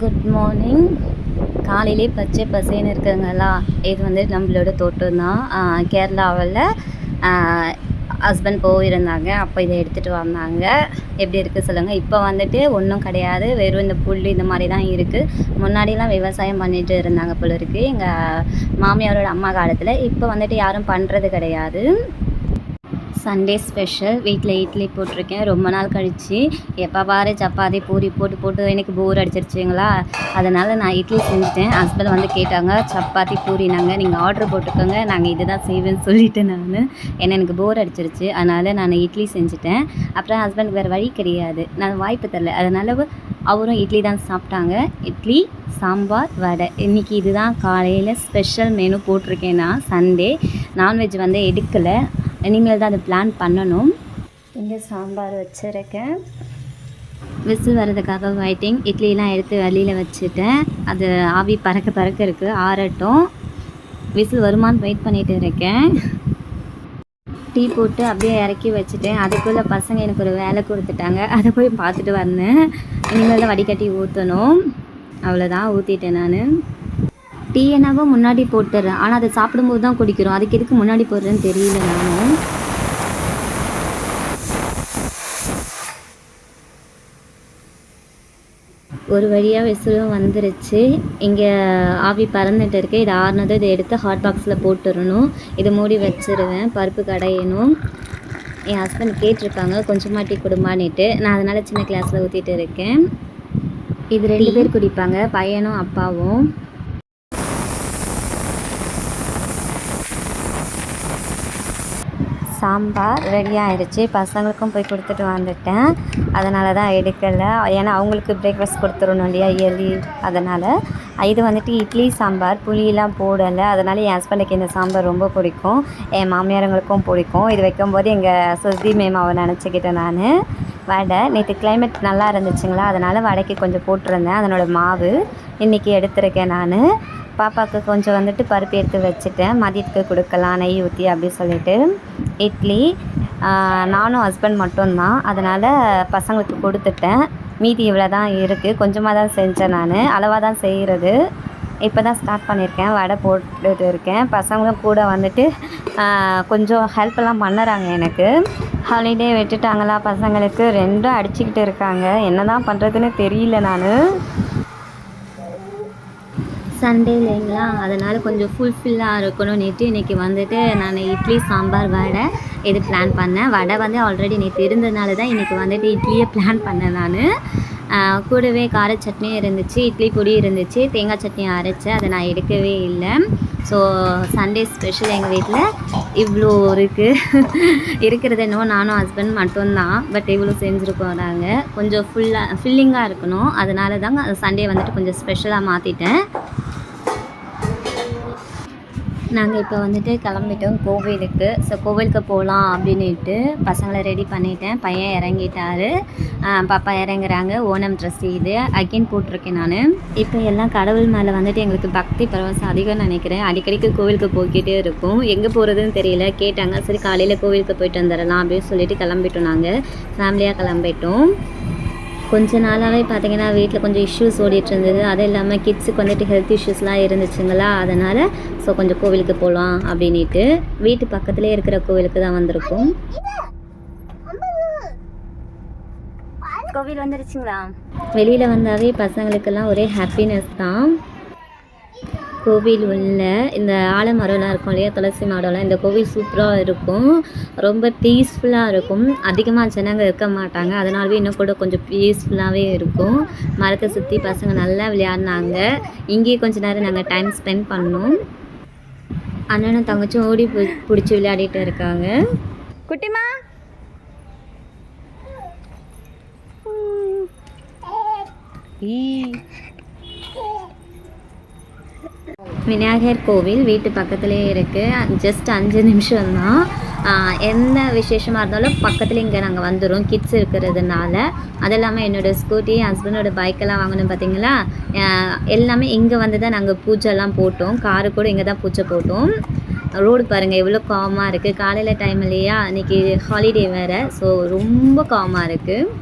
Good morning. காலையிலே பச்சை பசேன்னு இருக்குங்களா, இது வந்து நம்மளோட தோட்டம் தான். கேரளாவில் ஹஸ்பண்ட் போயிருந்தாங்க, அப்போ இதை எடுத்துகிட்டு வந்தாங்க. எப்படி இருக்குது சொல்லுங்கள். இப்போ வந்துட்டு ஒன்றும் கிடையாது, வெறும் இந்த புல் இந்த மாதிரி தான் இருக்குது. முன்னாடிலாம் விவசாயம் பண்ணிட்டு இருந்தாங்க போல இருக்குது எங்கள் மாமியாரோட அம்மா காலத்தில். இப்போ வந்துட்டு யாரும் பண்ணுறது கிடையாது. சண்டே ஸ்பெஷல் வீட்டில் இட்லி போட்டிருக்கேன். ரொம்ப நாள் கழித்து எப்போ பாரு சப்பாத்தி பூரி போட்டு போட்டு எனக்கு போர் அடிச்சிருச்சுங்களா, அதனால் நான் இட்லி செஞ்சுட்டேன். ஹஸ்பண்ட் வந்து கேட்டாங்க சப்பாத்தி பூரி, நீங்கள் ஆர்டர் போட்டுக்கோங்க, நாங்கள் இது தான் செய்வேன்னு சொல்லிவிட்டு எனக்கு போர் அடிச்சிருச்சு. அதனால் நான் இட்லி செஞ்சுட்டேன். அப்புறம் ஹஸ்பண்டுக்கு வேறு வழி கிடையாது, நான் வாய்ப்பு தரல, அதனால் அவரும் இட்லி தான் சாப்பிட்டாங்க. இட்லி சாம்பார் வடை. இன்றைக்கி இதுதான் காலையில் ஸ்பெஷல் மெனு போட்டிருக்கேன். நான் சண்டே நான்வெஜ் வந்து எடுக்கலை, இனிமேல் தான் அதை பிளான் பண்ணணும். இங்கே சாம்பார் வச்சுருக்கேன், விசில் வர்றதுக்காக வெயிட்டிங். இட்லிலாம் எடுத்து வெளியில் வச்சுட்டேன், அது ஆவி பறக்க இருக்குது, ஆறட்டும். விசில் வருமானு வெயிட் பண்ணிகிட்டு இருக்கேன். டீ போட்டு அப்படியே இறக்கி வச்சுட்டேன். அதுக்குள்ளே பசங்க எனக்கு ஒரு வேலை கொடுத்துட்டாங்க, அதை போய் பார்த்துட்டு வந்தேன். இனிமேல் தான் வடிகட்டி ஊற்றணும். அவ்வளோதான், ஊற்றிட்டேன். நான் டீ என்னவோ முன்னாடி போட்டுறேன், ஆனால் அதை சாப்பிடும்போது தான் குடிக்கிறோம். அதுக்கு எதுக்கு முன்னாடி போடுறேன்னு தெரியல. நானும் ஒரு வழியாக விசிலும் வந்துருச்சு. இங்கே ஆவி பறந்துட்டு இருக்கு. இது ஆறுனது இதை எடுத்து ஹாட் பாக்ஸில் போட்டுடணும். இதை மூடி வச்சுருவேன், பருப்பு கடையணும். என் ஹஸ்பண்ட் கேட்டிருக்காங்க கொஞ்சமாக டீ கொடுமானிட்டு, நான் அதனால் சின்ன கிளாஸில் ஊற்றிட்டு இருக்கேன். இது 2 பேர் குடிப்பாங்க, பையனும் அப்பாவும். சாம்பார் ரெடி ஆகிடுச்சு, பசங்களுக்கும் போய் கொடுத்துட்டு வந்துட்டேன். அதனால தான் எடுக்கலை, ஏன்னா அவங்களுக்கு பிரேக்ஃபாஸ்ட் கொடுத்துடணும் இல்லையா இயர்லி. அதனால் இது வந்துட்டு இட்லி சாம்பார், புளியெலாம் போடலை. அதனால் என் ஹஸ்பண்டுக்கு இந்த சாம்பார் ரொம்ப பிடிக்கும், என் மாமியாரங்களுக்கும் பிடிக்கும். இது வைக்கும்போது எங்கள் சுருதி மேமாவை நினச்சிக்கிட்டேன் நான். வடை நேற்று கிளைமேட் நல்லா இருந்துச்சுங்களா, அதனால் வடைக்கு கொஞ்சம் போட்டிருந்தேன், அதனோட மாவு இன்றைக்கி எடுத்திருக்கேன் நான். பாப்பாவுக்கு கொஞ்சம் வந்துட்டு பருப்பு எடுத்து வச்சுட்டேன், மதியத்துக்கு கொடுக்கலாம் நெய் ஊற்றி அப்படி சொல்லிட்டு. இட்லி நானும் ஹஸ்பண்ட் மட்டும்தான், அதனால் பசங்களுக்கு கொடுத்துட்டேன். மீதி இவ்வளோ தான் இருக்குது, கொஞ்சமாக தான் செஞ்சேன் நான், அளவாக தான் செய்கிறது. இப்போ தான் ஸ்டார்ட் பண்ணியிருக்கேன், வடை போட்டுட்டு இருக்கேன். பசங்களும் கூட வந்துட்டு கொஞ்சம் ஹெல்ப்பெல்லாம் பண்ணுறாங்க எனக்கு. ஹாலிடே விட்டுட்டாங்களா பசங்களுக்கு, ரெண்டும் அடிச்சுக்கிட்டு இருக்காங்க, என்ன தான் பண்ணுறதுன்னு தெரியல. நான் சண்டே இல்லைங்களா, அதனால் கொஞ்சம் ஃபுல்ஃபில்லாக இருக்கணும்னுட்டு இன்றைக்கி வந்துட்டு நான் இட்லி சாம்பார் வடை இது பிளான் பண்ணேன். வடை வந்து ஆல்ரெடி நேற்று இருந்ததுனால தான் இன்றைக்கி வந்துட்டு இட்லியே பிளான் பண்ணேன் நான். கூடவே கார சட்னியும் இருந்துச்சு, இட்லி பொடி இருந்துச்சு, தேங்காய் சட்னி அரைச்சேன், அதை நான் எடுக்கவே இல்லை. ஸோ சண்டே ஸ்பெஷல் எங்கள் வீட்டில் இவ்வளோ இருக்குது. இருக்கிறது என்னவோ நானும் ஹஸ்பண்ட் மட்டும்தான், பட் இவ்வளோ செஞ்சுருக்கோம். நாங்கள் கொஞ்சம் ஃபில்லிங்காக இருக்கணும், அதனால தாங்க சண்டே வந்துட்டு கொஞ்சம் ஸ்பெஷலாக மாற்றிட்டேன். நாங்கள் இப்போ வந்துட்டு கிளம்பிட்டோம் கோவிலுக்கு. ஸோ கோவிலுக்கு போகலாம் அப்படின்ட்டு பசங்களை ரெடி பண்ணிட்டேன். பையன் இறங்கிட்டார், பாப்பா இறங்குறாங்க. ஓணம் ட்ரெஸ் இது அகெயின் போட்டிருக்கேன் நான். இப்போ எல்லாம் கடவுள் மேலே வந்துட்டு எங்களுக்கு பக்தி பரவசம் அதிகம் நினைக்கிறேன். அடிக்கடிக்கு கோவிலுக்கு போய்கிட்டே இருக்கும், எங்கே போகிறதுன்னு தெரியல. கேட்டாங்க, சரி காலையில் கோவிலுக்கு போயிட்டு வந்துடலாம் அப்படின்னு சொல்லிட்டு கிளம்பிட்டோம். நாங்கள் ஃபேமிலியாக கிளம்பிட்டோம். கொஞ்ச நாளாகவே பார்த்திங்கன்னா வீட்டில் கொஞ்சம் இஷ்யூஸ் ஓடிட்டு இருந்தது, அது இல்லாமல் கிட்ஸுக்கு வந்துட்டு ஹெல்த் இஷ்யூஸ்லாம் இருந்துச்சுங்களா, அதனால் ஸோ கொஞ்சம் கோவிலுக்கு போகலாம் அப்படின்ட்டு வீட்டு பக்கத்துலேயே இருக்கிற கோவிலுக்கு தான் வந்திருக்கோம். கோவில் வந்துருச்சுங்களா, வெளியில் வந்தாவே பசங்களுக்கெல்லாம் ஒரே ஹாப்பினஸ் தான். கோவில் உள்ள இந்த ஆலமரம்லாம் இருக்கும் இல்லையா, துளசி மரம்லாம், இந்த கோவில் சூப்பராக இருக்கும், ரொம்ப பீஸ்ஃபுல்லாக இருக்கும். அதிகமாக ஜனங்க இருக்க மாட்டாங்க, அதனாலவே இன்னும் கூட கொஞ்சம் பீஸ்ஃபுல்லாகவே இருக்கும். மரத்தை சுற்றி பசங்க நல்லா விளையாடினாங்க. இங்கேயே கொஞ்ச நேரம் நாங்கள் டைம் ஸ்பெண்ட் பண்ணோம். அண்ணனும் தங்கச்சும் ஓடி பிடிச்சி விளையாடிட்டு இருக்காங்க. குட்டிமா விநாயகர் கோவில் வீட்டு பக்கத்துலேயே இருக்குது, ஜஸ்ட் 5 நிமிஷம்தான். எந்த விசேஷமாக இருந்தாலும் பக்கத்தில் இங்கே நாங்கள் வந்துடும், கிட்ஸ் இருக்கிறதுனால. அது இல்லாமல் என்னோடய ஸ்கூட்டி, ஹஸ்பண்டோட பைக்கெல்லாம் வாங்கணும் பார்த்தீங்களா, எல்லாமே இங்கே வந்து தான் நாங்கள் பூஜைலாம் போட்டோம். காரு கூட இங்கே தான் பூஜை போட்டோம். ரோடு பாருங்கள் எவ்வளோ காமாக இருக்குது, காலையில் டைம் இல்லையா, இன்றைக்கி ஹாலிடே வேறு, ஸோ ரொம்ப காமாக இருக்குது.